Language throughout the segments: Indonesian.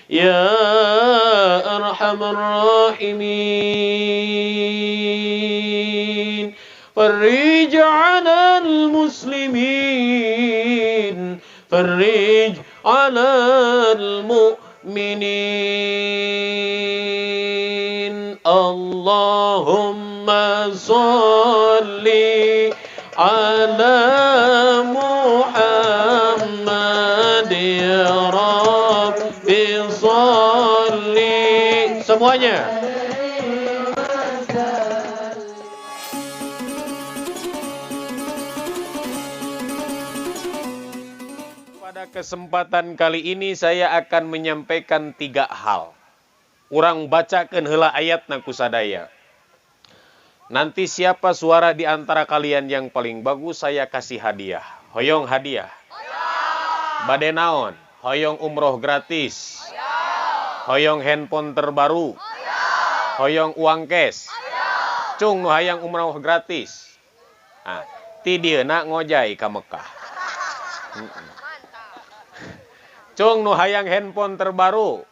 يا أرحم الراحمين فرج على المسلمين فرج على المؤمنين اللهم صل على محمد يا رب صل semuanya. Pada kesempatan kali ini saya akan menyampaikan 3 hal. Urang bacakeun heula ayatna ku sadaya. Nanti siapa suara di antara kalian yang paling bagus saya kasih hadiah. Hoyong hadiah. Bade naon? Hoyong umroh gratis. Hoyong handphone terbaru. Hoyong uang cash. Cung nu hayang umroh gratis. Nah, ti dieuna ngojay ka Mekah. Cung nu hayang handphone terbaru.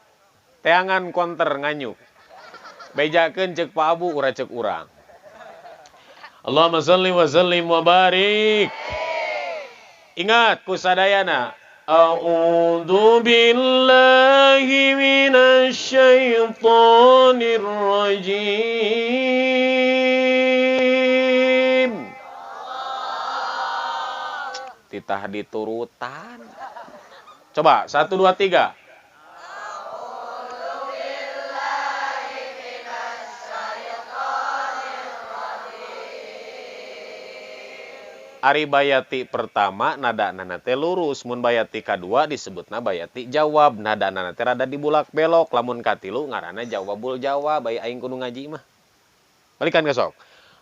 Teangan konter nganyuk. Bejakeun ceuk Pak Abu ura ceuk urang. Allahumma salli wa sallim wa barik. Ingat ku sadayana. A'udzu billahi minasy syaithanir rajim. Titah diturutan. Coba 1 2 3. Ari bayati pertama nada nana teh lurus, mun bayati kadua disebutna bayati jawab, nada nana teh rada dibulak belok, lamun katilu ngaranna jawabul jawab, bae aing kudu ngaji mah. Balikan ke sok.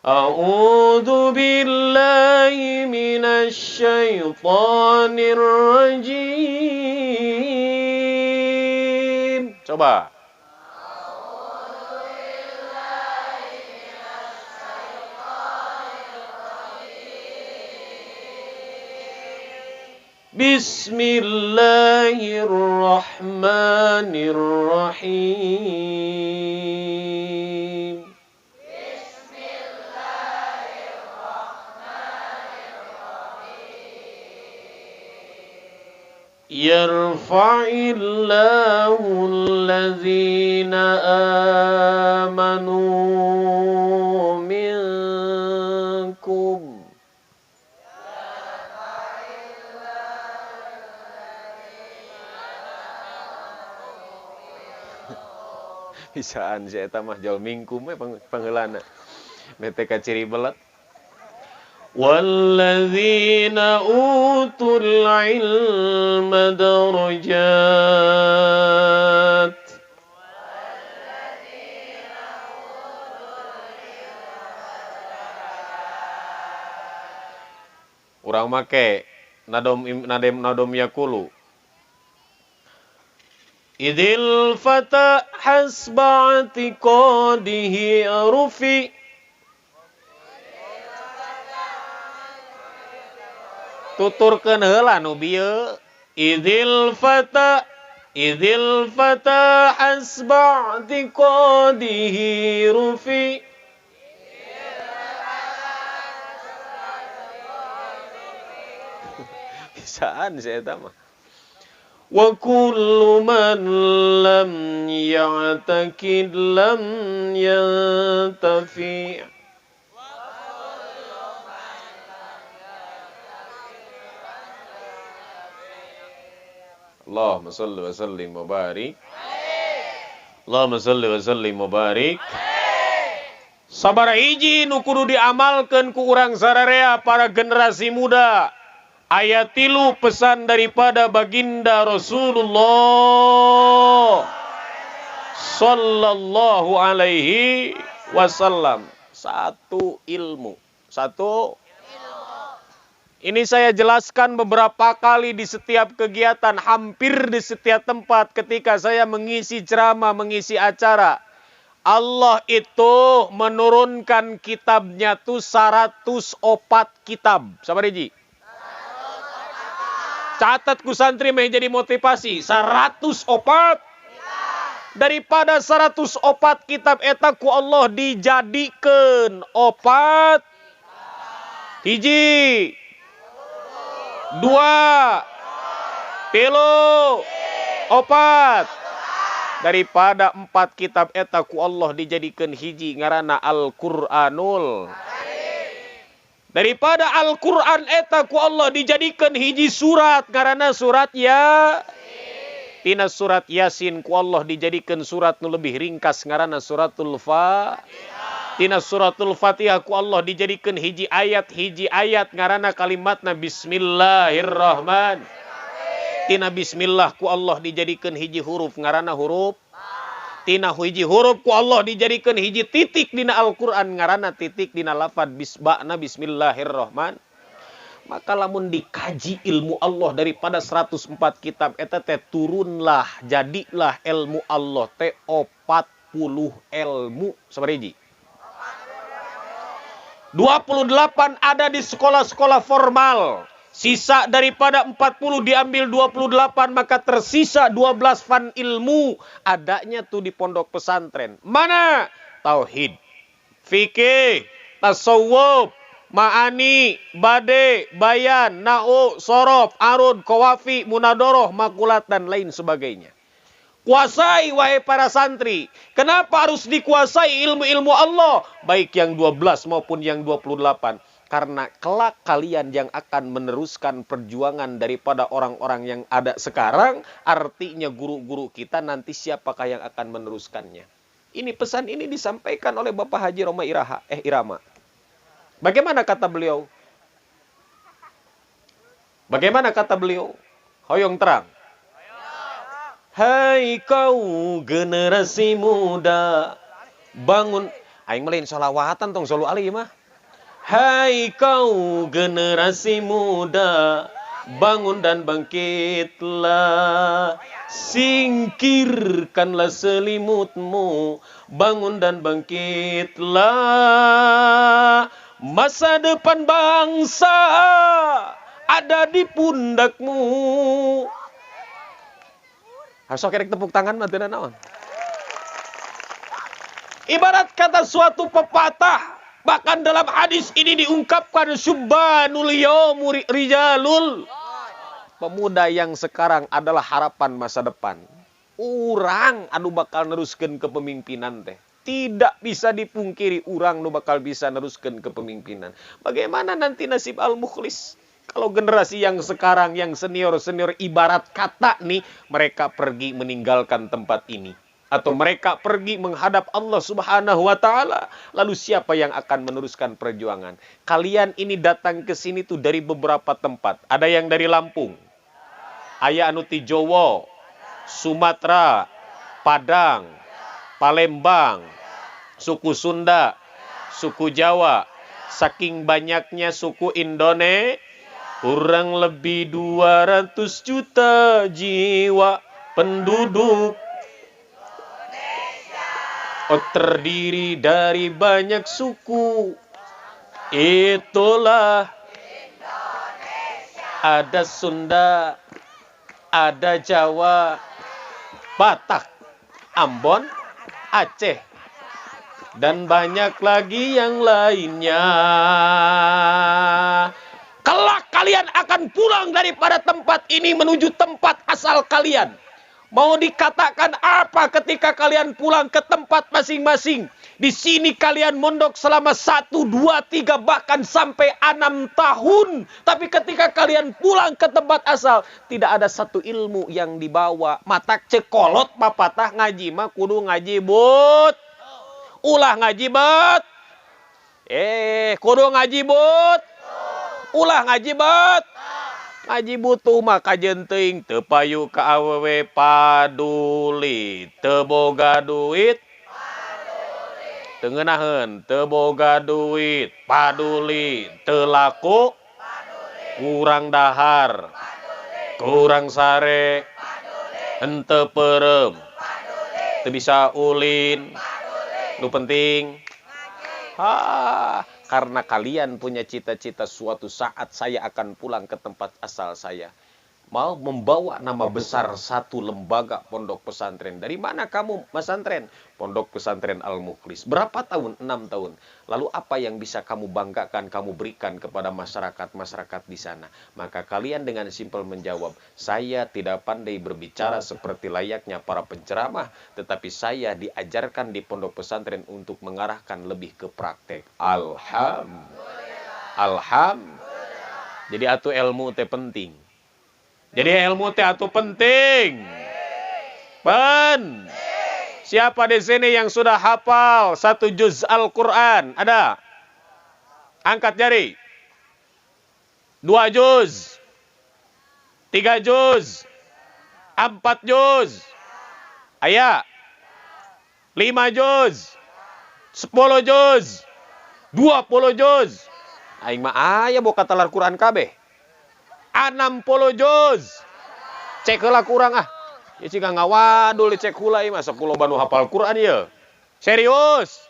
A'udzu billahi minasy syaithanir rajim. Coba. Bismillahirrahmanirrahim. Yarfa'illahu allazina amanu minkum. Bisaan si eta mah jal mingkum we pangheulana. Nete ka ciri belet. Walladzina utul ilma darajat. Urang make nadom yakulu. Idil fata hasba'ati qadihi rufi. Tuturkeun heula nu bieu. Idil fata hasba'ati qadihi rufi. Bisaan saya eta mah. Wa kullu man lam ya'takid lam yantafi. Allahumma salli wa sallim wa barik. Allahumma salli wa sallim wa barik. Sabar hiji nu kudu diamalkeun ku urang sararea para generasi muda. Ayat 3 pesan daripada baginda Rasulullah sallallahu alaihi wasallam. Satu ilmu. Ini saya jelaskan beberapa kali di setiap kegiatan, hampir di setiap tempat ketika saya mengisi ceramah, mengisi acara. Allah itu menurunkan kitabnya tuh 104 kitab. Sabar Ji. Catat ku santri meh jadi motivasi. 104 Daripada 100 opat kitab eta ku Allah dijadikan opat hiji, dua, telu, opat. Daripada 4 kitab eta ku Allah dijadikan hiji ngaranna Al-Qur'anul. Daripada Al-Qur'an eta ku Allah dijadikan hiji surat ngaranna surat ya. Tina surat Yasin ku Allah dijadikan surat nu lebih ringkas ngaranna suratul Fatihah. Tina suratul Fatihah ku Allah dijadikan hiji ayat ngaranna kalimatna Bismillahirrahmanirrahim. Tina bismillah ku Allah dijadikan hiji huruf ngaranna huruf. Tina hiji huruf ku Allah dijadikan hiji titik dina Al-Qur'an ngaranna titik dina lafaz bismillahirrahmanirrahim. Maka lamun dikaji ilmu Allah daripada 104 kitab eta teh turunlah jadilah ilmu Allah teh 40 ilmu sabariji. 28 ada di sekolah-sekolah formal. Sisa daripada 40 diambil 28 maka tersisa 12 fan ilmu adanya tuh di pondok pesantren. Mana? Tauhid, fikih, tasawuf, ma'ani, bade, bayan, na'u, sorof, arud, kawafi, munadoroh, makulat, dan lain sebagainya. Kuasai wahai para santri. Kenapa harus dikuasai ilmu-ilmu Allah? Baik yang 12 maupun yang 28. Karena kelak kalian yang akan meneruskan perjuangan daripada orang-orang yang ada sekarang. Artinya guru-guru kita nanti siapakah yang akan meneruskannya. Ini pesan ini disampaikan oleh Bapak Haji Roma Irama. Bagaimana kata beliau? Bagaimana kata beliau? Hoyong terang. Hai kau generasi muda, bangun. Aing melain sholawatan tong solu ali mah. Hai kau generasi muda, bangun dan bangkitlah. Singkirkanlah selimutmu, bangun dan bangkitlah. Masa depan bangsa ada di pundakmu. Harus kerek tepuk tangan matena naon. Ibarat kata suatu pepatah, bahkan dalam hadis ini diungkapkan subbanul yaumuri rijalul. Pemuda yang sekarang adalah harapan masa depan. Urang anu bakal neruskeun kepemimpinan teh. Tidak bisa dipungkiri orang nu bakal bisa neruskan kepemimpinan. Bagaimana nanti nasib al-mukhlis? Kalau generasi yang sekarang, yang senior-senior ibarat kata nih, mereka pergi meninggalkan tempat ini. Atau mereka pergi menghadap Allah Subhanahu wa Ta'ala. Lalu siapa yang akan meneruskan perjuangan? Kalian ini datang ke sini tuh dari beberapa tempat. Ada yang dari Lampung. Aya anu ti Jawa, Sumatera, Padang, Palembang, suku Sunda, suku Jawa, saking banyaknya suku Indonesia, kurang lebih 200 juta jiwa penduduk. Terdiri dari banyak suku. Itulah ada Sunda, ada Jawa, Batak, Ambon, Aceh, dan banyak lagi yang lainnya. Kelak kalian akan pulang daripada tempat ini menuju tempat asal kalian. Mau dikatakan apa ketika kalian pulang ke tempat masing-masing? Di sini kalian mondok selama 1, 2, 3, bahkan sampai 6 tahun. Tapi ketika kalian pulang ke tempat asal, tidak ada satu ilmu yang dibawa. Matak cekolot papatah ngaji mah kudu ngaji but. Ulah ngaji but. Kudu ngaji but. Ulah ngaji but. Ngaji butuh maka jenting teu payu ka awewe paduli teu boga duit teu ngeunaheun teu boga duit paduli teu laku kurang dahar kurang sare henteu peureum teu bisa ulin nu penting karena kalian punya cita-cita suatu saat saya akan pulang ke tempat asal saya. mau membawa nama besar satu lembaga pondok pesantren. Dari mana kamu pesantren? Pondok pesantren Al-Mukhlis. Berapa tahun? 6 tahun. Lalu apa yang bisa kamu banggakan, kamu berikan kepada masyarakat di sana? Maka kalian dengan simpel menjawab, saya tidak pandai berbicara seperti layaknya para penceramah, tetapi saya diajarkan di pondok pesantren untuk mengarahkan lebih ke praktek. Jadi atu ilmu teh penting. Jadi ilmu teh atuh penting. Siapa di sini yang sudah hafal 1 juz Al-Quran? Ada? Angkat jari. 2 juz. 3 juz. 4 juz. Ayah. 5 juz. 10 juz. 20 juz. Aing mah aya boka talar Quran kabeh. 60 juz. Cek heula kurang ah. Ya ciga ngawadul cek heula ieu mah 10 banu hafal Quran ieu. Serius.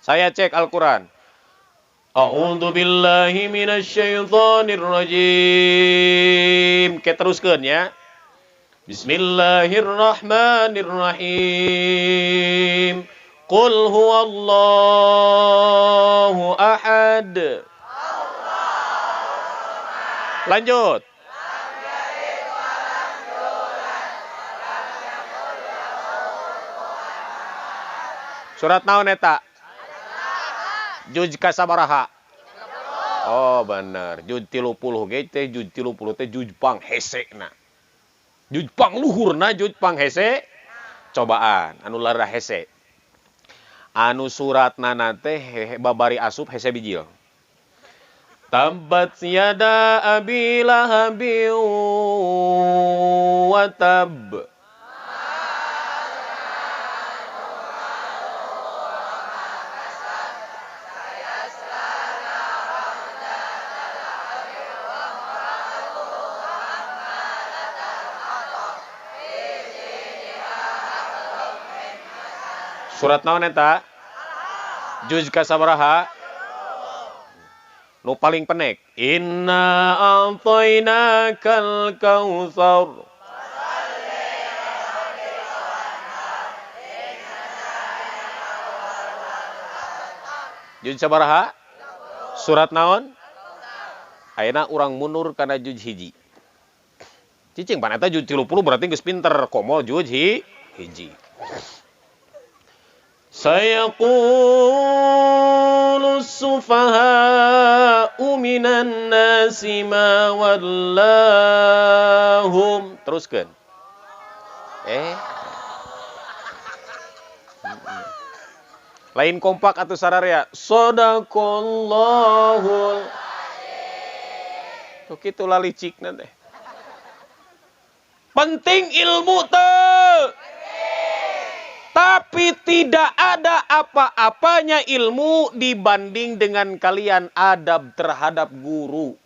Saya cek Al-Quran. A'udzu billahi minasyaitonir rajim. Kita teruskeun ya. Bismillahirrahmanirrahim. Qul huwallahu ahad. Lanjut. Surat naon eta? Juz kasabaraha? Oh bener. Juz 30 ge teh juz 30 teh juz panghesena. Juz pangluhurna juz panghese. Cobaan anu lara hese. Anu suratna teh babari asup hese bijil. Tabbat yada abi lahabin wa tab. Surat naon eta? Juz kasabaraha? Nu paling pendek. Inna a'tainakal kautsar. Juz sabaraha? Surat naon? Ayeuna urang mundur kana juz hiji. Cicing pan eta juz 30 berarti geus pinter komo juz hiji. Sayaqulu sufaha'u minan nasi ma wallahum. Teruskan. Lain kompak atau sararea. Shadaqallahul. Tuh kitu lalicik nanti. Penting ilmu teh. Tapi tidak ada apa-apanya ilmu dibanding dengan kalian adab terhadap guru.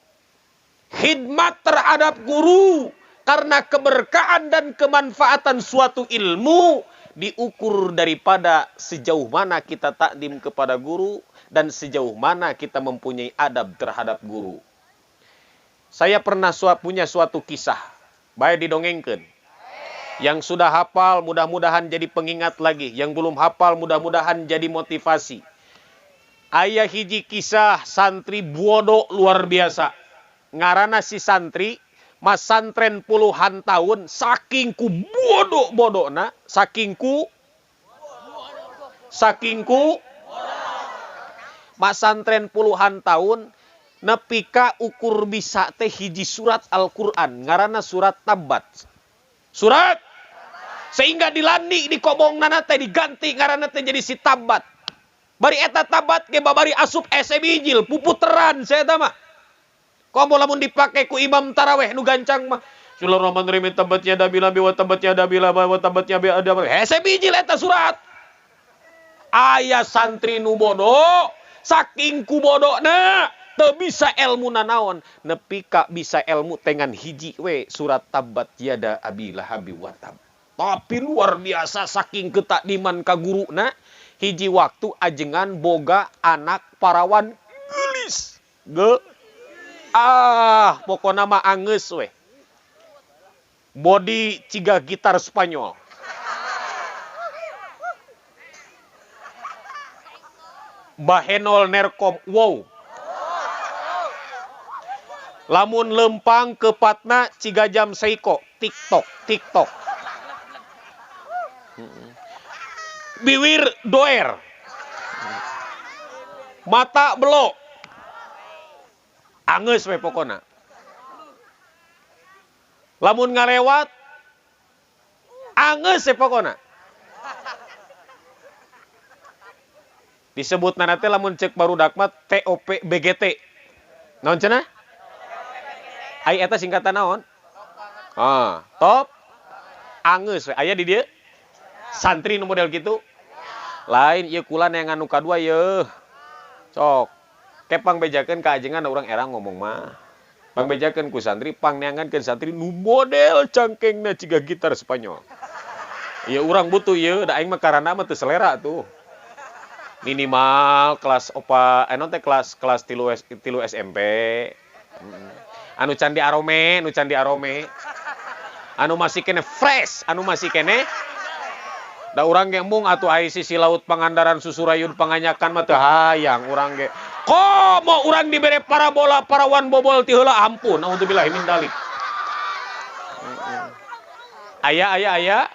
Khidmat terhadap guru. Karena keberkahan dan kemanfaatan suatu ilmu diukur daripada sejauh mana kita takdim kepada guru dan sejauh mana kita mempunyai adab terhadap guru. Saya pernah punya suatu kisah. Baik didongengkeun. Yang sudah hafal mudah-mudahan jadi pengingat lagi. Yang belum hafal mudah-mudahan jadi motivasi. Aya hiji kisah santri bodoh luar biasa. Ngarana si santri masantren puluhan tahun saking ku bodoh-bodohna, saking ku masantren puluhan tahun nepi ka ukur bisa teh hiji surat Al-Qur'an ngarana surat Tabbat. Surat sehingga dilandi di kobongna teh diganti ngaranna teh jadi si Tabbat. Bari eta Tabbat ge babari asup ese bijil puputeran saya eta mah. Komo lamun dipake ku imam tarawih nu gancang mah. Bismillahirrahmanirrahim tabbat yada bilabi wa tabbat yada bilaba wa tabbat yada bilaba. Ese bijil eta surat. Aya santri nu bodoh saking ku bodohna teu bisa ilmu nanaon nepi ka bisa ilmu tengan hiji we surat Tabbat yada abi lahabi wa tab. Tapi luar biasa saking ketakdiman ka guruna hiji waktu ajengan boga anak parawan geulis. Pokona mah angeus we. body ciga gitar Spanyol. Bahenol nerkom, wow. Lamun lempang kepatna ciga jam seiko, TikTok. Bibir doer. Mata belok. Angeus we pokona. Lamun ngalewat, angeus we pokona. Disebut nanti lamun cek barudak mah TOP BGT. Naon cenah? Ai eta singkatan naon? Top angeus we aya di dieu. Santri nu model gitu. Lain ieu kula neangan nu kadua yeuh. Sok kepang bejakeun ka ajengan urang era ngomong mah. Pang bejakeun ku santri, pang neangankeun santri nu model cangkengna ciga gitar Spanyol. Ieu urang butuh ieu, da aing mah karana mah teu selera tuh. Minimal kelas opa kelas 3 SMP. Anu candi arome. Anu masih kene fresh, da urang ge mung atuh ai sisi laut Pangandaran Susurayun panganyakan mah teu hayang urang ge. Komo urang dibere parabola parawan bobol ti heula ampun, naudzubillah min dalik. Aya.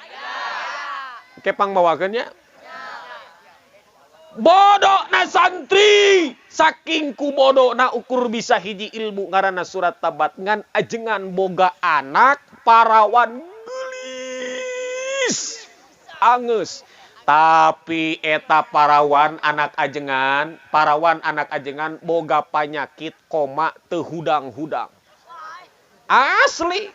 Kepang bawakeun nya. Bodona santri, saking ku bodona ukur bisa hiji ilmu ngaranna surat tabat ngan ajengan boga anak parawan gelis angeus. Tapi eta parawan anak ajengan boga panyakit koma teu hudang-hudang. Asli.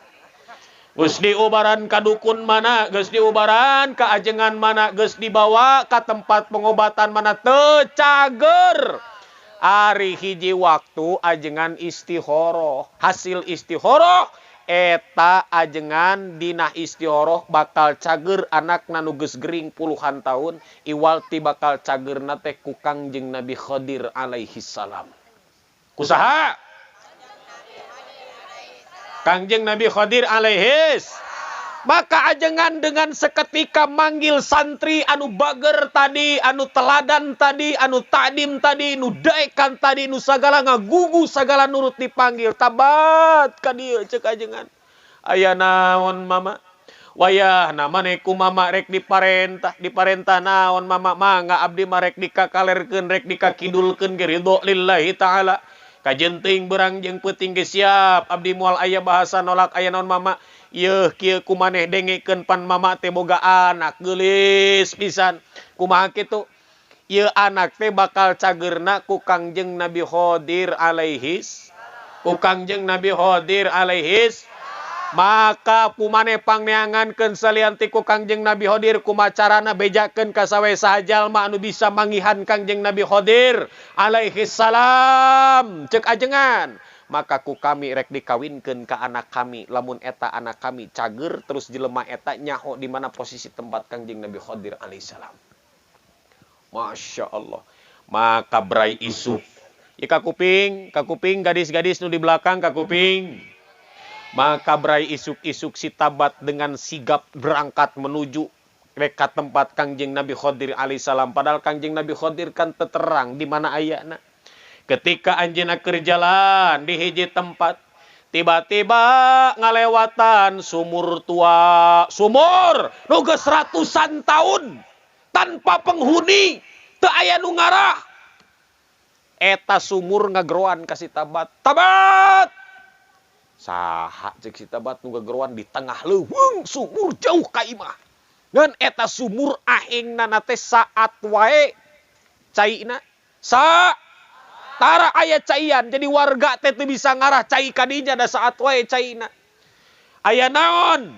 Geus diubaran ka dukun mana, geus diubaran ka ajengan mana, geus dibawa ka tempat pengobatan mana teu cager. Ari hiji waktu ajengan istihoroh, hasil istihoroh eta ajengan dina istihoroh bakal cager anak nu geus gering puluhan tahun, iwalti bakal cagerna teh ku Kangjeng Nabi Khidir alaihi salam. Kusaha? Kangjeng Nabi Khidir alaihis. Maka ajengan dengan seketika manggil santri anu bager tadi, anu teladan tadi, anu takdim tadi, nu daekan tadi, nu sagala ngagugu, sagala nurut dipanggil. Tabat ka dieu ceuk ajengan. Aya naon mama? Wayahna maneh ku mama rek diparentah naon mama mangga abdi mah rek dikakalerkeun, rek dikakidulkeun ge ridho lillahi taala. Kajenting berang jeung peuting ge siap abdi moal aya bahasa nolak aya naon mama. Yeuh kieu kumaneh dengekeun pan mama teh boga anak geulis pisan. Kumaha kitu? Ieu anak teh bakal cagerna ku Kangjeng Nabi Khidir alaihis. Maka kumaneh pangneangankeun salianti ku Kangjeng Nabi Khidir kumacarana bejakeun ka sawe saha jalma anu bisa manggihan Kangjeng Nabi Khidir alaihis salam. Ceuk ajengan. Maka ku kami rek dikawinkeun ka anak kami, lamun eta anak kami cager terus jelema eta nyaho di mana posisi tempat Kangjeng Nabi Khidir alaihi salam. Masya Allah. Maka brai isuk. Ya kakuping gadis-gadis nu di belakang kakuping. Maka brai isuk-isuk si tabat dengan sigap berangkat menuju ka tempat Kangjeng Nabi Khidir alaihi salam. Padahal Kangjeng Nabi Khidir kan teterang di mana ayana. Ketika anjeunna keur jalan di hiji tempat, tiba-tiba ngalewatan sumur tua, sumur nu geus ratusan tahun tanpa penghuni, teu aya nu ngarah. Eta sumur ngageroan ka si tabat. Tabat! Saha ceuk si tabat nu ngageroan di tengah leuweung sumur jauh ka imah. Ngan eta sumur ahingna teh saat wae caina. Tara aya caian, jadi warga teh teu bisa ngarah cai ka dinya da saat wae caina. Aya naon?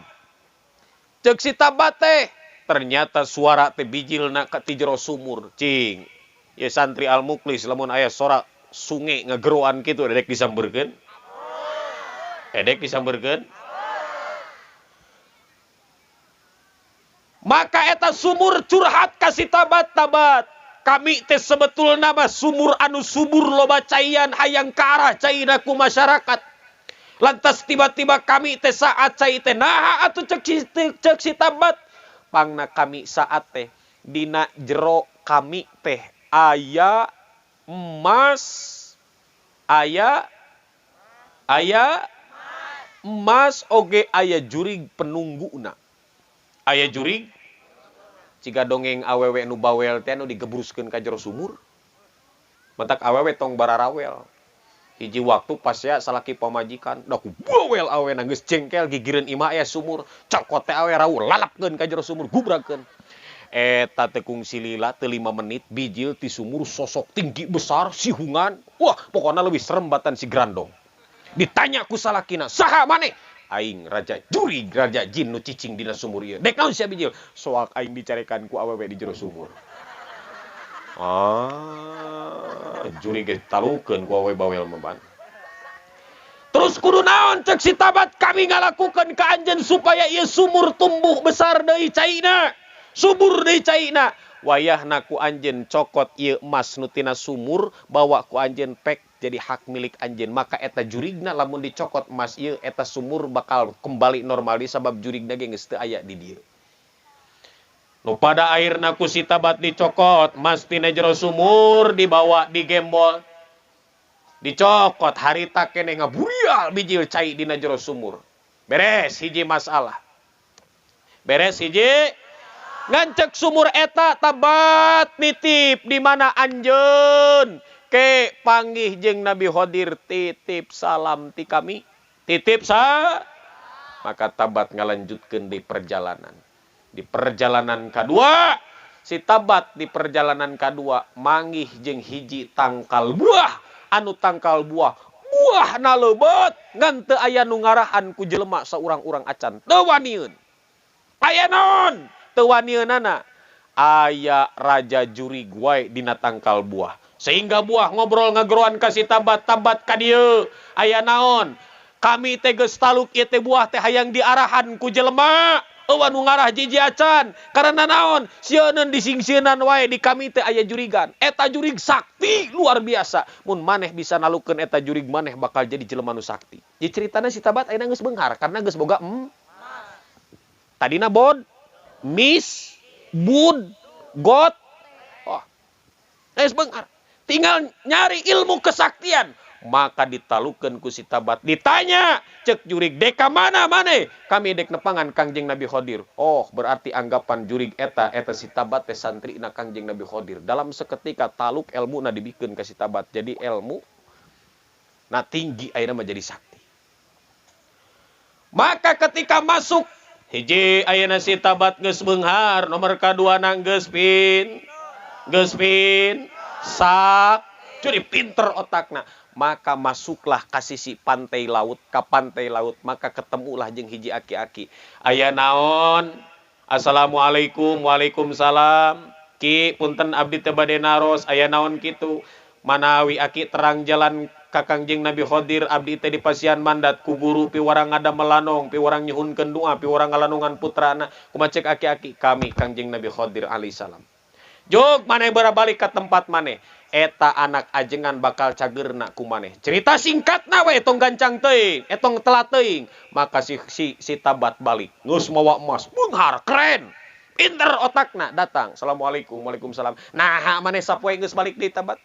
Ceuk si tabat teh, ternyata suara teh bijilna ka ti jero sumur. Cing, ya santri Al-Muklis lamun aya suara sungai ngageroan kitu dedek disambeurkeun. Maka eta sumur curhat ka si tabat. Kami teh sebetulna mah sumur anu subur loba caian hayang ka arah caina ku masyarakat. Lantas tiba-tiba kami teh saat cai teh naha atuh cek si tabat. Pangna kami saat teh dina jero kami teh aya emas, aya emas oge aya jurig penungguna. Aya jurig ciga dongeng awewe nu bawel teh anu digebruskeun ka jero sumur. Matak awewe tong bararawel. Hiji waktu pas ya salaki pamajikan, dah ku bawel awewe geus jengkel gigireun imah aya sumur, cokot teh awewe rawuh lalapkeun ka jero sumur gubrakeun. Eta teh kungsi lila teu 5 menit bijil ti sumur sosok tinggi besar sihungan. Wah, pokona leuwih serem batan si Grandong. Ditanya ku salakina, "Saha maneh?" "Aing raja jurig, raja jin nu cicing dina sumur ieu." "Dek naon sia bijil?" "Soak aing dicarekan ku awewe di jero sumur." Juri ge talukeun ku awewe bawel meban. Terus kudu naon cek si tabat kami ngalakukeun ka anjeun supaya ieu sumur tumbuh besar deui caina. Subur deui caina. Wayahna ku anjeun cokot ieu emas nu tina sumur bawa ku anjeun pek jadi hak milik anjeun. Maka eta jurigna lamun dicokot emas ieu eta sumur bakal kembali normal di sabab jurigna ge geus teu aya di dieu. Nu pada akhirna ku si tabat dicokot, emas tina jero sumur dibawa digembol. Dicokot harita kene ngaburial bijil cai dina jero sumur. Beres hiji masalah. Beres hiji ngancek sumur eta tabat nitip di mana anjeun ke panggih jeung Nabi Khodir titip salam ti kami. Titip maka tabat ngalanjutkeun di perjalanan. Di perjalanan kedua, si tabat di perjalanan kedua manggih jeung hiji tangkal buah, anu tangkal buah na leubeut ngan teu aya nu ngarahan ku jelema saurang-urang acan. Teu wanieun. Aya naon? Teu wanieunana. Aya raja jurig wae dina tangkal buah. Sehingga buah ngobrol ngageroan ka si tabat ka dieu. Aya naon? Kami teh geus taluk ieu teh buah teh hayang diarahan ku jelema. Eueuh nu ngarah jiji acan. Karena naon? Sieun disingsieunan wae di kami teh aya jurigan. Eta jurig sakti luar biasa. Mun maneh bisa nalukeun eta jurig maneh bakal jadi jelema nu sakti. Di ceritana si tabat ayeuna geus beunghar karena geus boga tadina bod, mis, bud, got. Oh. Geus beunghar. Tinggal nyari ilmu kesaktian. Maka ditalukeun ku si tabat. Ditanya, cek jurig, "Deka mana maneh?" "Kami dek nepangan Kangjeng Nabi Khodir." Oh, berarti anggapan jurig eta si tabat teh santrina Kangjeng Nabi Khodir. Dalam seketika taluk ilmu na dibikeun ka si tabat. Jadi ilmu na tinggi ayeuna mah jadi sakti. Maka ketika masuk hiji ayeuna si tabat geus beunghar, nomor kaduana geus sak. Jadi pinter otakna. Maka masuklah ka sisi pantai laut, maka ketemulah jeung hiji aki-aki. "Aya naon?" "Assalamualaikum." "Waalaikumsalam." "Ki, punten abdi teh bade naros, aya naon kitu?" "Manawi aki terang jalan ka Kangjeng Nabi Khodir, abdi teh dipasihan mandat ku guru piwarang ngada melanong, piwarang nyuhunkeun doa, piwarang ngalanungan putrana." Kumaha cek aki-aki, "Kami Kangjeng Nabi Khodir alaihi salam." "Jog maneh balik ka tempat maneh. Eta anak ajengan bakal cagerna ku maneh." Cerita singkatna we tong gancang teuing, etong telat teuing. Maka si tabat balik, geus mawa emas, beunghar keren. Pinter otakna, datang. "Assalamualaikum." "Waalaikumsalam." "Nah, maneh sapoe geus balik deui tabat?"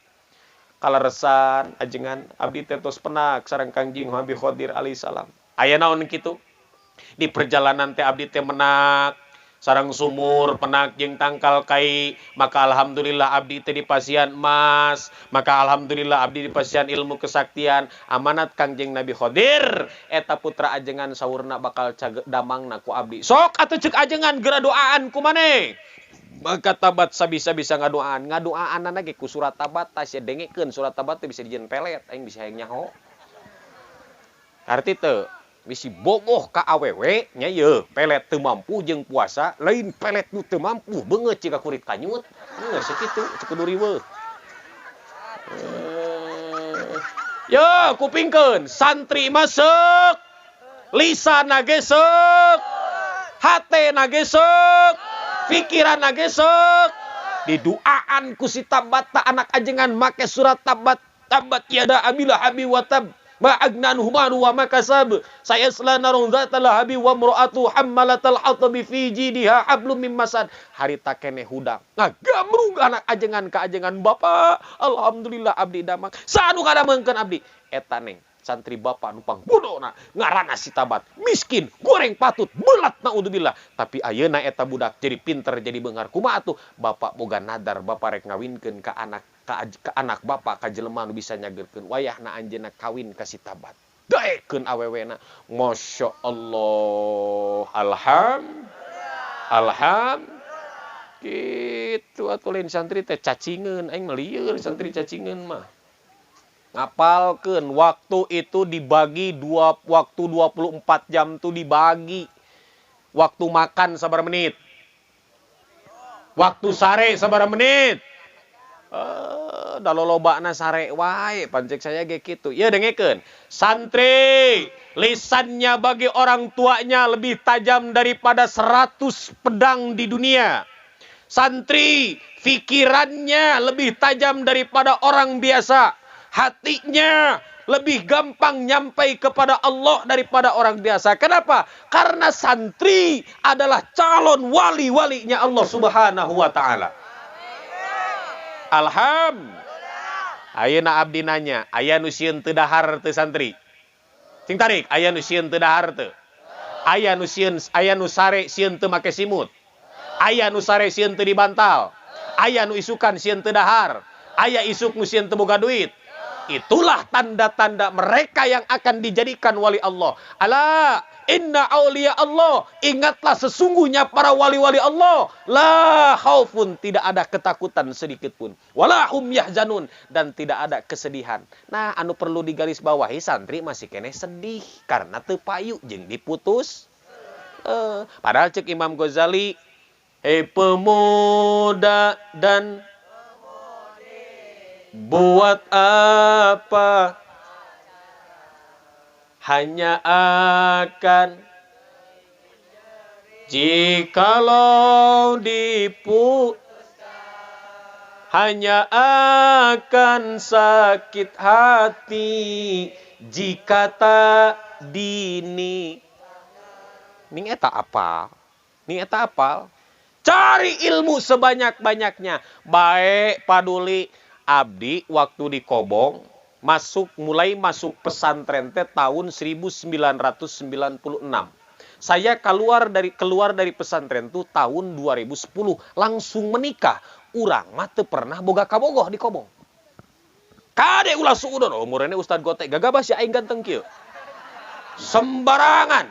"Kaleresan ajengan abdi teh tos penak sareng Kangjeng Nabi Khodir alaihi salam." "Aya naon kitu?" "Di perjalanan teh abdi teh menak sareng sumur penak jeung tangkal kai, maka alhamdulillah abdi teh dipasihan emas, maka alhamdulillah abdi dipasihan ilmu kesaktian. Amanat Kangjeng Nabi Khodir, eta putra ajengan saurna bakal damangna ku abdi. Sok atuh ceuk ajengan geura doaan ku maneh." Maka tabat sabisa-bisa ngadoaanna ge ku surat tabat tas ya dengekeun surat tabat teh bisa dijieun pelet aing bisa hayang nyaho. Arti teu bisi boboh ka awewe nya yeuh pelet teu mampu jeung puasa lain pelet nu teu mampu beungeut cika kurit kanyut geus sakitu kudu riweuh. Yo kupingkeun santri masuk lisana gesek hatena gesek pikiranna gesek diduaan ku si tabat ta anak ajengan make surat tabat tiada abilah abi watab Ma'agnan humanu wa makasab. Saya selana ronzatal habi wa mura'atu hammalatal hatabi fi jidiha hablum mim masad. Hari takene hudang. Ngagamrung anak ajengan ka ajengan Bapak. Alhamdulillah abdi damang. Sanu kadamengkeun abdi. Eta neng santri Bapak nupang bodona ngaranna si tabat. Miskin, goreng patut, belat naudzubillah. Tapi ayeuna eta budak jadi pinter jadi beungar. Kumaha atuh? Bapak boga nadar Bapak rek ngawinkeun ka anak ka anak Bapak ka jelema nu bisa nyageurkeun wayahna anjeunna kawin ka si tabat. Daekeun awewena. Masya Allah. Alham. Gitu atuh lain santri teh cacingeun aing melieur santri cacingeun mah. Ngapalkeun waktu itu dibagi waktu 24 jam tuh dibagi. Waktu makan sabar menit. Waktu sare sabar menit. Da lolobana sare wae pancek saya ge kitu. Ya dengekeun. Santri, lisannya bagi orang tuanya lebih tajam daripada 100 pedang di dunia. Santri, pikirannya lebih tajam daripada orang biasa. Hatinya lebih gampang nyampai kepada Allah daripada orang biasa. Kenapa? Karena santri adalah calon wali-walinya Allah Subhanahu wa taala. Ayeuna abdi nanya, aya nu sieun teu dahar teu santri? Cing tarik, aya nu sieun teu dahar teu? Aya nu sare sieun teu make simut? Aya nu sare sieun teu dibantal? Aya nu isukan sieun teu dahar? Aya isuk nu sieun teu boga duit? Itulah tanda-tanda mereka yang akan dijadikan wali Allah. Ala inna auliya Allah. Ingatlah sesungguhnya para wali-wali Allah. La khaufun. Tidak ada ketakutan sedikit pun. Walahum yahzanun. Dan tidak ada kesedihan. Nah, anu perlu digaris bawahi santri masih kene sedih. Karena teu payu jeung diputus. Padahal cek Imam Ghazali. Pemuda dan buat apa hanya akan jikalau diputuskan hanya akan sakit hati jika tak dini. Ning eta apal. Cari ilmu sebanyak-banyaknya. Baik paduli abdi waktu di Kobong mulai masuk pesantren teh tahun 1996. Saya keluar dari pesantren tuh tahun 2010 langsung menikah. Urang mah teu pernah boga kabogoh di Kobong. Kade ulah suudon umurna Ustad Gotek gagabah si aing ganteng kieu. Sembarangan.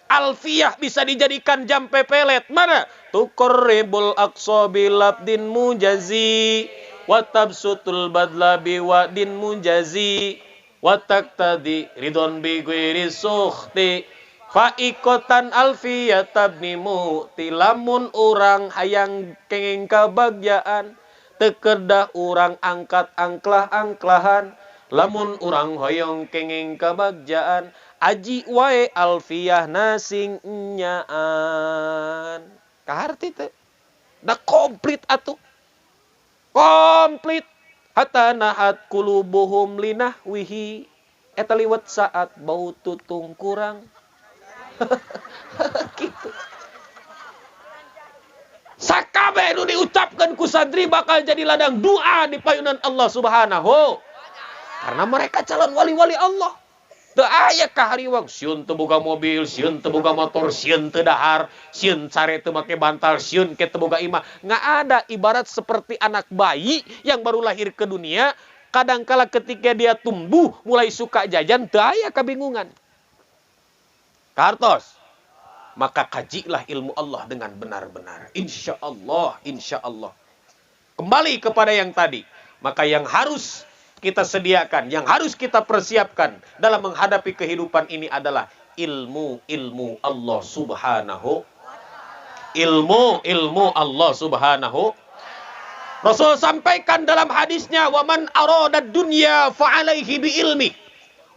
Alfiyah bisa dijadikan jam pepelet. Mana? Tuqribul aqsa bilabdin mujazi. Watabsutul badla biwadin mujazi wataktadi ridon bigwiri sukhti faikotan alfiyatabni mu'ti lamun urang hayang kenging kabagyaan tekerdah urang angkat angklah-angklahan lamun urang hoyong kenging kabagyaan aji wae alfiyah nasing nyaan kaharti teh da komplit atuh. Komplit hatta nahat kulubuhum linahwihi eta liwat saat bau tutung kurang. Gitu. Sakabeh nu diucapkan ku santri bakal jadi ladang doa di payunan Allah Subhanahu. Karena mereka calon wali-wali Allah. Teu aya kahariwang sieun teu boga mobil, sieun teu boga motor, sieun teu dahar, sieun sare teu make bantal, sieun ke teu boga imah. Nggak ada, ibarat seperti anak bayi yang baru lahir ke dunia, kadangkala ketika dia tumbuh mulai suka jajan, teu aya kabingungan. Kartos. Maka kajilah ilmu Allah dengan benar-benar. Insya Allah. Kembali kepada yang tadi. Maka yang harus kita sediakan, yang harus kita persiapkan dalam menghadapi kehidupan ini adalah ilmu Allah Subhanahu. Ilmu Allah Subhanahu. Rasul sampaikan dalam hadisnya, "Wa man arada dunya fa alaihi bi ilmi,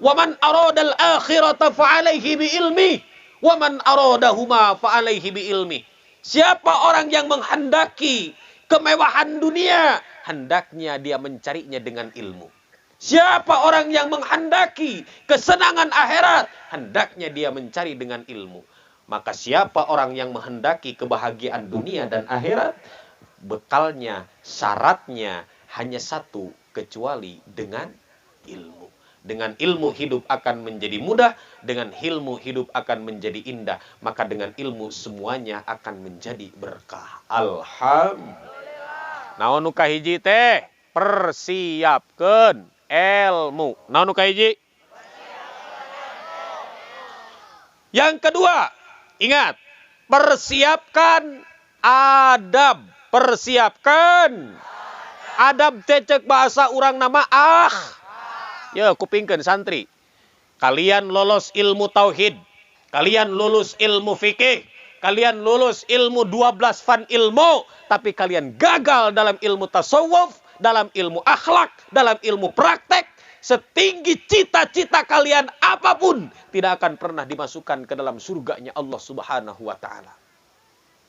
wa man arada al-akhirata fa alaihi bi ilmi, wa man aradahuma fa alaihi bi ilmi." Siapa orang yang menghendaki kemewahan dunia, hendaknya dia mencarinya dengan ilmu. Siapa orang yang menghendaki kesenangan akhirat, hendaknya dia mencari dengan ilmu. Maka siapa orang yang menghendaki kebahagiaan dunia dan akhirat, bekalnya, syaratnya hanya satu, kecuali dengan ilmu. Dengan ilmu hidup akan menjadi mudah, dengan ilmu hidup akan menjadi indah. Maka dengan ilmu semuanya akan menjadi berkah. Alhamdulillah. Naon nu kahiji teh? Persiapkeun ilmu. Naon nu kahiji? Yang kedua, ingat, persiapkan adab. Persiapkan adab teh ceuk bahasa urang nama Ya, kupingkeun santri. Kalian lolos ilmu tauhid, kalian lulus ilmu fikih, kalian lulus ilmu 12 fan ilmu, tapi kalian gagal dalam ilmu tasawuf, dalam ilmu akhlak, dalam ilmu praktek. Setinggi cita-cita kalian apapun, tidak akan pernah dimasukkan ke dalam surganya Allah Subhanahu wa Ta'ala.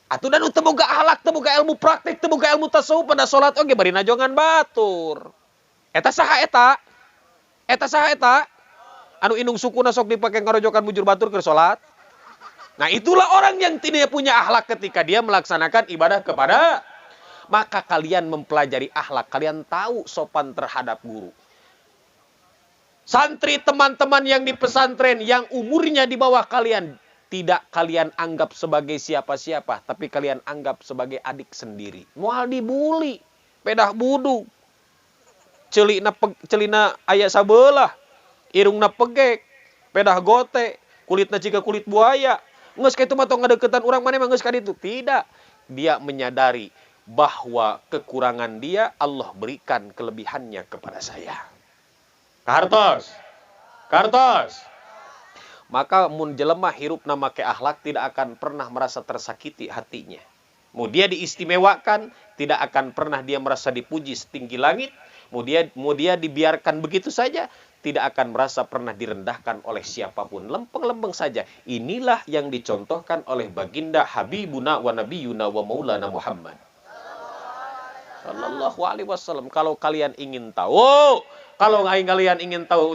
Atuh dan temoga akhlak, temoga ilmu praktek, temoga ilmu tasawuf pada salat oge bari najongan batur. Eta saha eta? Eta saha eta? Anu indung sukuna sok dipake ngarojokan bujur batur keur salat. Nah, itulah orang yang tidak punya akhlak ketika dia melaksanakan ibadah kepada. Maka kalian mempelajari akhlak, kalian tahu sopan terhadap guru. Santri teman-teman yang di pesantren yang umurnya di bawah kalian, tidak kalian anggap sebagai siapa-siapa, tapi kalian anggap sebagai adik sendiri. Moal dibuli, pedah budu. Celina aya sabelah, irungna pegek, pedah gote, kulitna jika kulit buaya. Ngeus kitu mah tong ngadeukeutan urang maneh mah geus ka ditu. Tidak. Dia menyadari bahwa kekurangan dia Allah berikan kelebihannya kepada saya. Kartos. Maka mun jelema hirupna make akhlak tidak akan pernah merasa tersakiti hatinya. Mau dia diistimewakan, tidak akan pernah dia merasa dipuji setinggi langit. Mau dia dibiarkan begitu saja, tidak akan merasa pernah direndahkan oleh siapapun. Lempeng-lempeng saja. Inilah yang dicontohkan oleh baginda Habibuna wa Nabiyuna wa Maulana Muhammad Sallallahu alaihi wasallam. Kalau kalian ingin tahu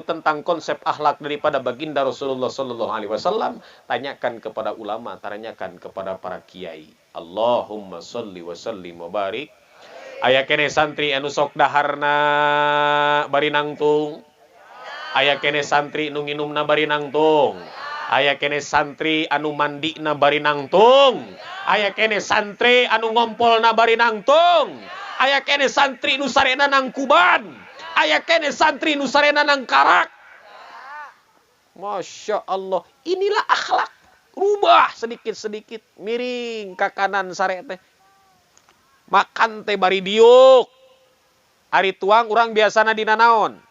tentang konsep akhlak daripada baginda Rasulullah Sallallahu alaihi wasallam, tanyakan kepada ulama, tanyakan kepada para kiai. Allahumma sholli wa sallim wa barik. Aya kene santri anu sok daharna bari nangtung. Aya kene santri nu nginumna bari nangtung. Aya kene santri anu mandina bari nangtung. Aya kene santri anu ngompolna bari nangtung. Aya kene santri nu sarena nang kuban. Aya kene santri nu sarena nang karak. Masya Allah, inilah akhlak. Rubah sedikit-sedikit, miring ke kanan sare teh. Makan teh bari diuk. Ari tuang urang biasana dina naon?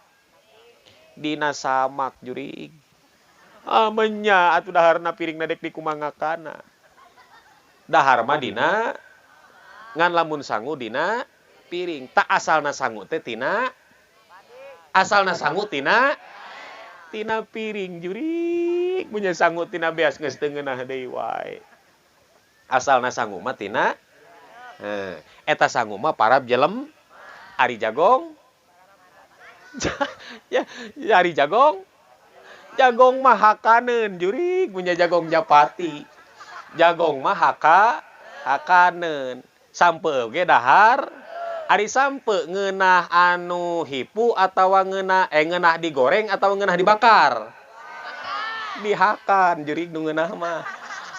Dina samak jurig. Amenya atuh daharna piringna dek dikumangakana. Dahar mah dina ngan lamun sangu dina piring. Tak asalna sangu teh tina piring jurig. Punya sangu tina beas geus teu ngeunah deui wae. Asalna sangu mah tina eta sangu mah parab jelem ari jagong. Ya, ari jagong mah hakaneun jurig, punya jagong japati. Jagong mah hakaneun. Sampeu ge dahar. Ari sampeu ngeunah anu hipu atawa ngeunah digoreng atawa ngeunah dibakar. Dihakan jurig nu ngeunah mah.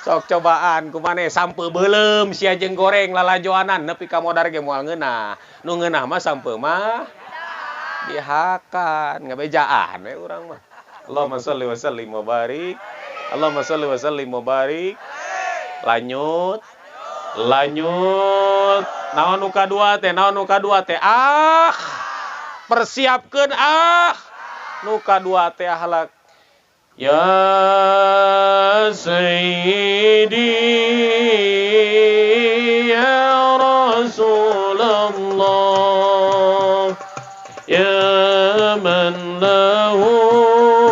Sok cobaan kumaneh sampeu beuleum sia jeung goreng lalajoanan nepi ka modar ge moal ngeunah. Nu ngeunah mah sampeu mah dihakan, ngabejaan we urang mah. Allahumma sholli wa sallim wa barik. Allahumma sholli wa sallim wa barik. Lanjut. Naon nu kadua teh? Persiapkeun nu kadua teh akhlak. Ya Sayyidi ya Rasulullah ya man lahul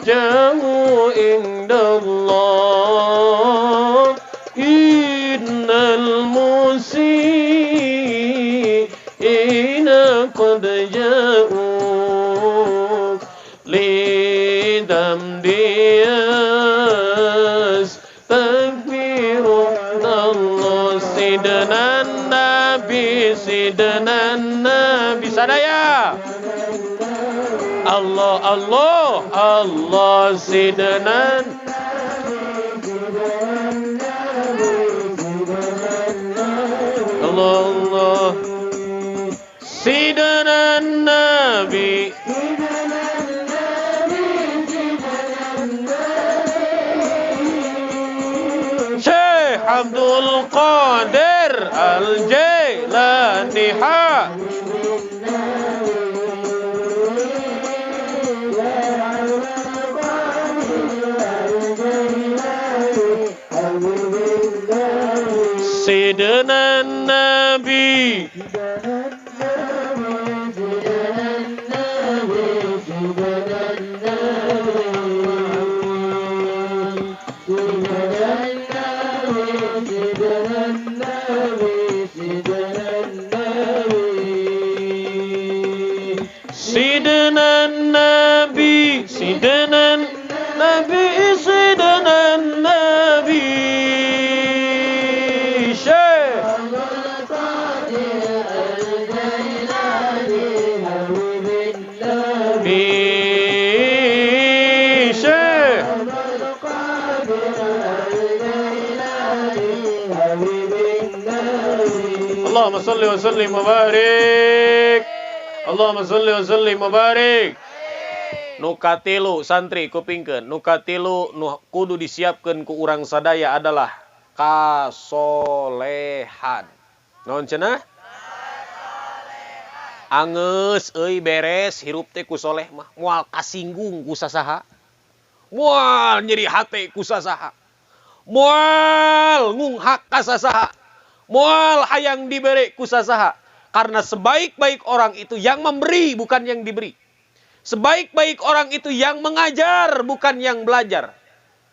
jahu indallah innal musiina qad ja'u Sidna Nabi, Sidna Nabi sadaya. Allah, Allah, Allah, Sidna Allah, Allah, Sidna Nabi. Syekh Abdul Qadir Al-Jailani ha. Sidna Nabi. Sidna Nabi, Sidna Nabi, Sidna Nabi. Syekh Allahumma salli wa sallim wa barik. Allahumma salli wa sallim wa barik. Nu katilu santri kupingkeun, nu katilu nu kudu disiapkeun ku urang sadaya adalah kasolehan. Naon cenah? Angeus euy beres hirup teh ku soleh mah moal kasinggung ku sasaha. Moal nyeri hate ku sasaha. Moal ngunghak ka sasaha. Moal hayang diberi ku sasaha. Karena sebaik-baik orang itu yang memberi bukan yang diberi. Sebaik-baik orang itu yang mengajar bukan yang belajar.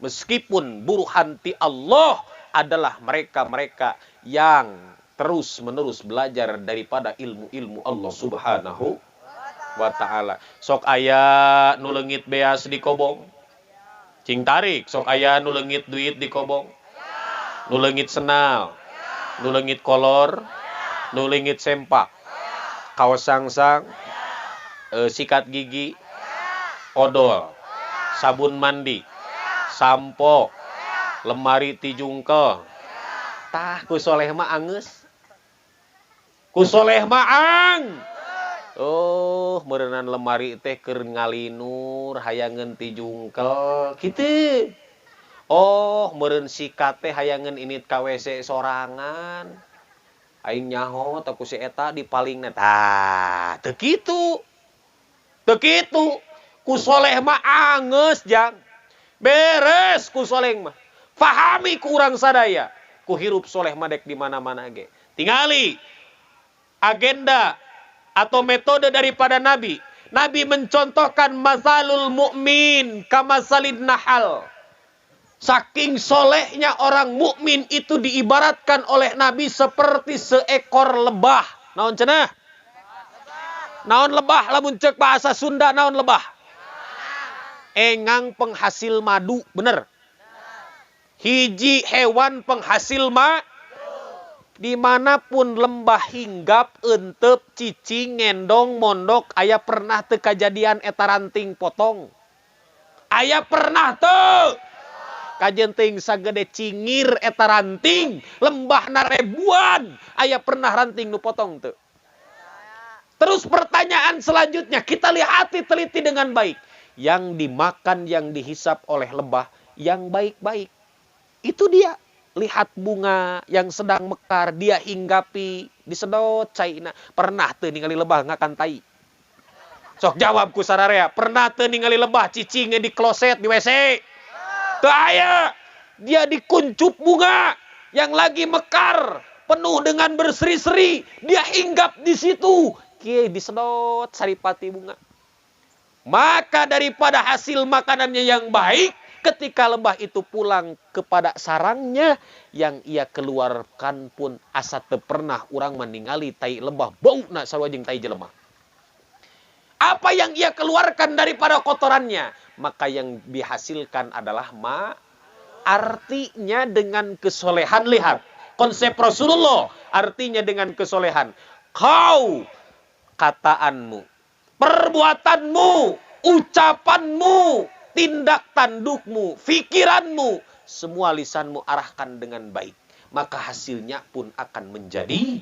Meskipun buruhanti Allah adalah mereka-mereka yang terus-menerus belajar daripada ilmu-ilmu Allah Subhanahu wa ta'ala. Sok aya nu leungit beas di kobong. Cing tarik, sok aya nu leungit duit di kobong. Nu leungit senal. Nu leungit kolor, nu leungit sempak. Kaos sangsang, sikat gigi, odol, sabun mandi, sampo, lemari tijungkel. Tah ku soleh mah angeus. Ku soleh mah ang. Oh, meureunnan lemari teh keur ngalinur hayangeun tijungkel kitu. Oh, meureun sikat teh hayangeun init ka WC sorangan. Aing nyaho teh ku si eta dipalingna. Tah, teu kitu. Teu kitu. Ku soleh mah angeus jang. Beres ku soleh mah. Fahami ku urang sadaya. Ku hirup soleh mah dek di mana-mana ge. Tingali agenda atau metode daripada Nabi. Nabi mencontohkan masalul mukmin kamasalid nahal. Saking solehnya orang mukmin itu diibaratkan oleh Nabi seperti seekor lebah. Naon cenah? Naon lebah? Lamun ceuk bahasa Sunda naon lebah? Engang penghasil madu, bener? Hiji hewan penghasil madu. Dimanapun lembah hinggap, entep, cicing, ngendong, mondok, aya pernah teu kajadian eta ranting potong. Aya pernah teu kajenting sagede cingir eta ranting, lembahna ribuan, aya pernah ranting nu potong teu. Terus pertanyaan selanjutnya, kita lihati teliti dengan baik. Yang dimakan, yang dihisap oleh lebah, yang baik-baik. Itu dia. Lihat bunga yang sedang mekar, dia hinggapi, disedot caina. Pernah teu ningali lebah ngakan tai? Sok jawab ku sararea, pernah teu ningali lebah cicingnya di kloset di WC? Teu aya. Dia dikuncup bunga yang lagi mekar, penuh dengan berseri-seri, dia hinggap di situ. Kieu disedot saripati bunga. Maka daripada hasil makanannya yang baik, ketika lebah itu pulang kepada sarangnya, yang ia keluarkan pun asa teu pernah urang meningali tai lebah bauna sarua jeung tai jelema. Apa yang ia keluarkan daripada kotorannya, maka yang dihasilkan adalah ma. Artinya dengan kesolehan, lihat, konsep Rasulullah. Artinya dengan kesolehan. Kau, kataanmu, perbuatanmu, ucapanmu, tindak tandukmu, fikiranmu, semua lisanmu arahkan dengan baik. Maka hasilnya pun akan menjadi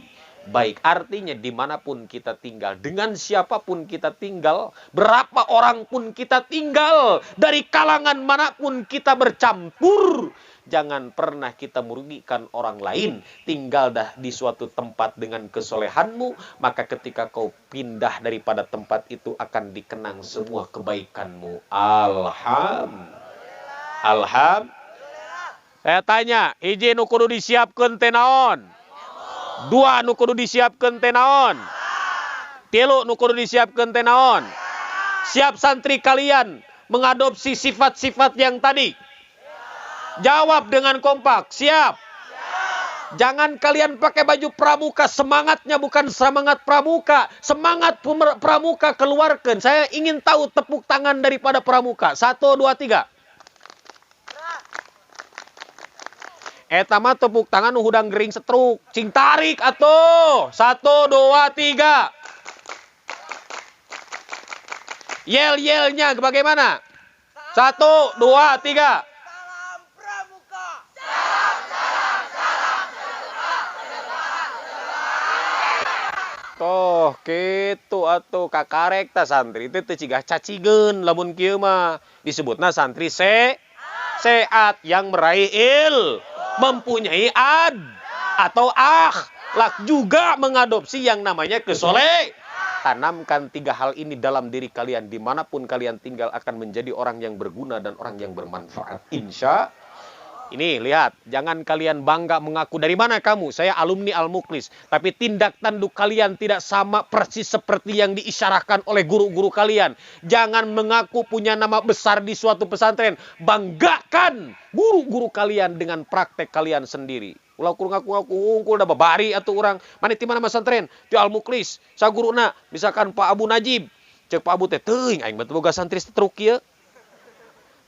baik. Artinya dimanapun kita tinggal, dengan siapapun kita tinggal, berapa orang pun kita tinggal, dari kalangan manapun kita bercampur, jangan pernah kita merugikan orang lain. Tinggal dah di suatu tempat dengan kesolehanmu, maka ketika kau pindah daripada tempat itu akan dikenang semua kebaikanmu. Alhamdulillah. Saya tanya, hiji nu kudu disiapkeun teh naon? 2 nu kudu disiapkeun teh naon? 3 nu kudu disiapkeun teh naon? Siap santri kalian mengadopsi sifat-sifat yang tadi? Jawab dengan kompak, siap? Jangan kalian pakai baju pramuka, semangatnya bukan semangat pramuka. Semangat pramuka keluarkan. Saya ingin tahu tepuk tangan daripada pramuka. 1, 2, 3. Eta mah tepuk tangan nu hudang gering setruk. Cing tarik atuh. 1, 2, 3. Yel-yelnya bagaimana? 1, 2, 3. Salam Pramuka. Toh kitu atuh kakarek ta santri teh teu cigah cacigeun lamun kieu mah disebutna santri sehat yang meraih mempunyai atau akhlak, juga mengadopsi yang namanya kesoleh. Tanamkan 3 hal ini dalam diri kalian, dimanapun kalian tinggal akan menjadi orang yang berguna dan orang yang bermanfaat. Insya ini lihat, jangan kalian bangga mengaku dari mana kamu. Saya alumni Al-Mukhlis, tapi tindak tanduk kalian tidak sama persis seperti yang diisyarahkan oleh guru-guru kalian. Jangan mengaku punya nama besar di suatu pesantren. Banggakan guru-guru kalian dengan praktek kalian sendiri. Ulah kurang ngaku-ngaku unggul da babari atuh urang. Mani ti mana pesantren? Ti Al-Mukhlis. Saguruna misalkan Pak Abu Najib. Cek Pak Abu teh teuing aing mah teu boga santri setruk kieu.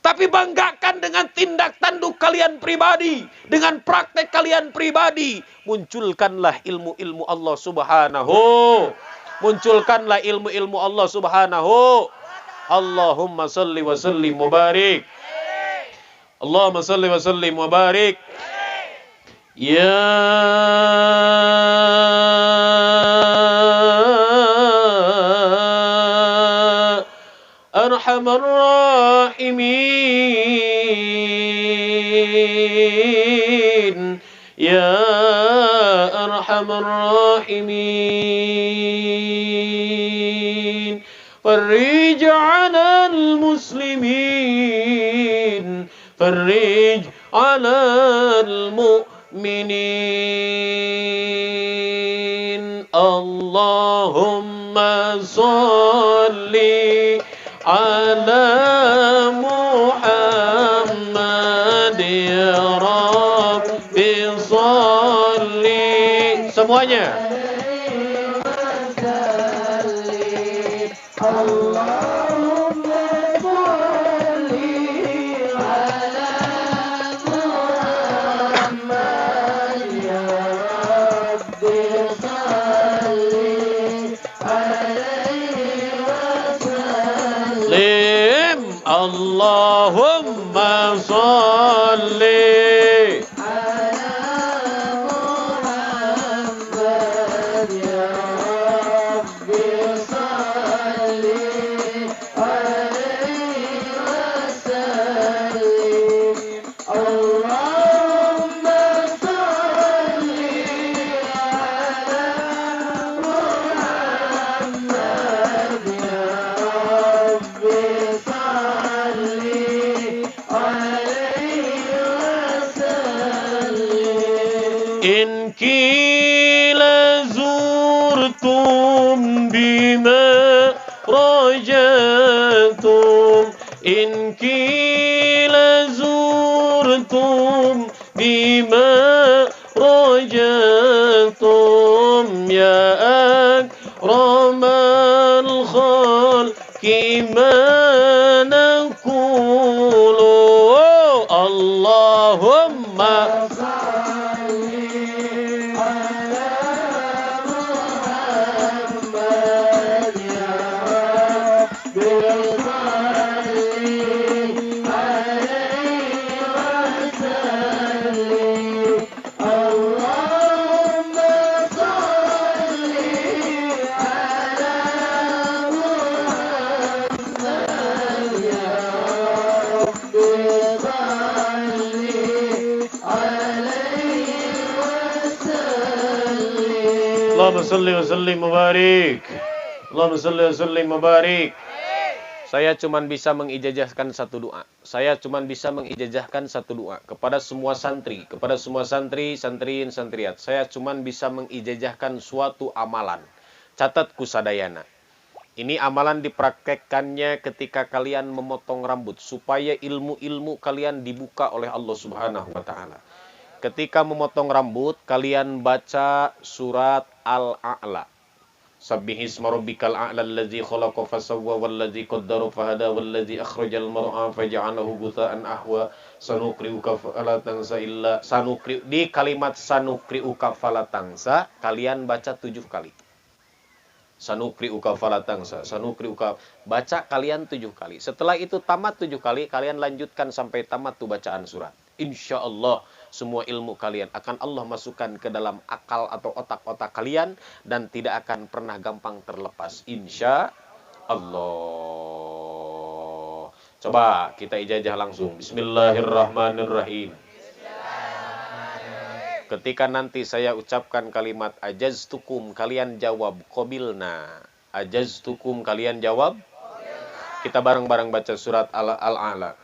Tapi banggakan dengan tindak tanduk kalian pribadi. Dengan praktek kalian pribadi. Munculkanlah ilmu-ilmu Allah subhanahu. Munculkanlah ilmu-ilmu Allah subhanahu. Allahumma salli wa sallim wa barik. Allahumma salli wa sallim wa barik. Ya Arhamar Rahimin, Ya Arhamar Rahimin, Farrij 'alal muslimin, Farrij 'alal mu'minin. Allahumma sholli ala Muhammad ya Rabbi sholli. Semuanya. Allahumma sholli ala Muhammad ya Rabbi sholli alaihi wasallim. Allahumma sholli ala Muhammad ya Rabbi إن كيل زرتم بما رجعتم، إن كيل زرتم بما رجعتم يا أكرم الخلق ما نقول اللهم صل Allahumma salli wa sallim mubarik. Allahumma salli wa sallim mubarik. Saya cuman bisa mengijazahkan satu doa. Saya cuman bisa mengijazahkan satu doa kepada semua santri, santriin, santriat. Saya cuman bisa mengijazahkan suatu amalan. Catat kusadayana. Ini amalan dipraktekkannya ketika kalian memotong rambut supaya ilmu-ilmu kalian dibuka oleh Allah Subhanahu wa taala. Ketika memotong rambut, kalian baca surat Al-A'la. Sabbihisma rabbikal a'la allazi khalaqa fasawwa wallazi qaddara fahada wallazi akhrajal mar'a faja'alahu ghutha'an ahwa sanuqri'uka fala tansa illa di kalimat sanuqri'uka fala tansa kalian baca 7 kali. Sanuqri'uka fala tansa, sanuqri'uka baca kalian 7 kali. Setelah itu tamat 7 kali, kalian lanjutkan sampai tamat tuh bacaan surat. Insyaallah semua ilmu kalian akan Allah masukkan ke dalam akal atau otak-otak kalian dan tidak akan pernah gampang terlepas. Insya Allah. Coba kita ijazah langsung. Bismillahirrahmanirrahim. Ketika nanti saya ucapkan kalimat ajaztukum, kalian jawab qabilna. Ajaztukum, kalian jawab. Kita bareng-bareng baca surat Al-A'la.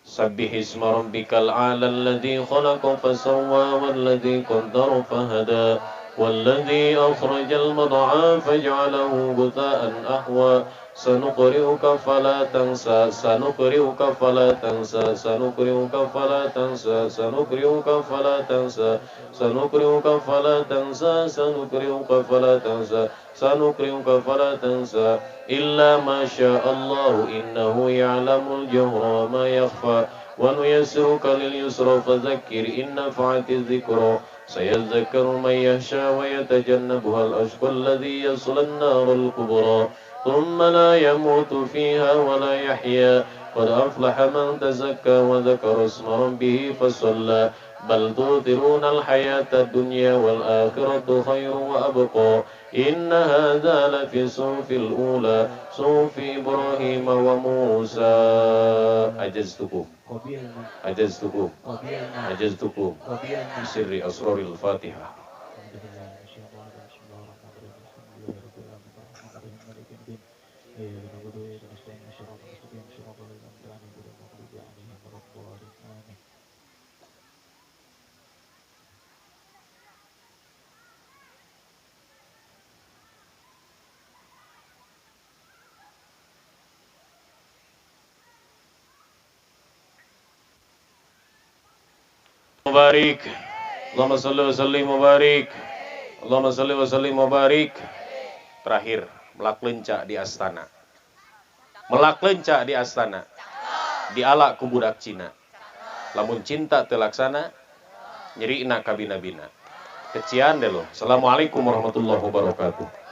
Sabbihisma rabbikal a'la alladzi khalaqa fasawwa wallazi qaddara fahada wallazi akhrajal mar'a faj'alahu ghutha'an ahwa sanuqri'uka fala tansa sanuqri'uka fala tansa sanuqri'uka fala tansa sanuqri'uka fala tansa sanuqri'uka fala tansa sanuqri'uka fala tansa sanuqri'uka fala tansa illa ma syaa Allah innahu ya'lamul jahra ma yakhfa wa nuyassiruka lil yusra fadhakkir in nafa'atiz dhikra sayadhakkaru man yakhsha wa yatajannabuha al-ashqa alladhi yasla an-narul kubra ثم لا يموت فيها ولا يحيا قد أفلح من تزكى وذكر اسم ربه فصلى بل تؤثرون الحياة الدنيا والآخرة خير وأبقى إن هذا لفي الصحف الأولى صحف إبراهيم وموسى أجزتكم بسر أسرار الفاتحة. Mubarik. Allahumma salli wa sallim mubarik. Allahumma salli wa sallim mubarik. Terakhir, melaklenca di astana. Melaklenca di astana. Dialak ku budak Cina. Lamun cinta telaksana, nyeri ina kabina-bina. Kecian deh lo. Assalamualaikum warahmatullahi wabarakatuh.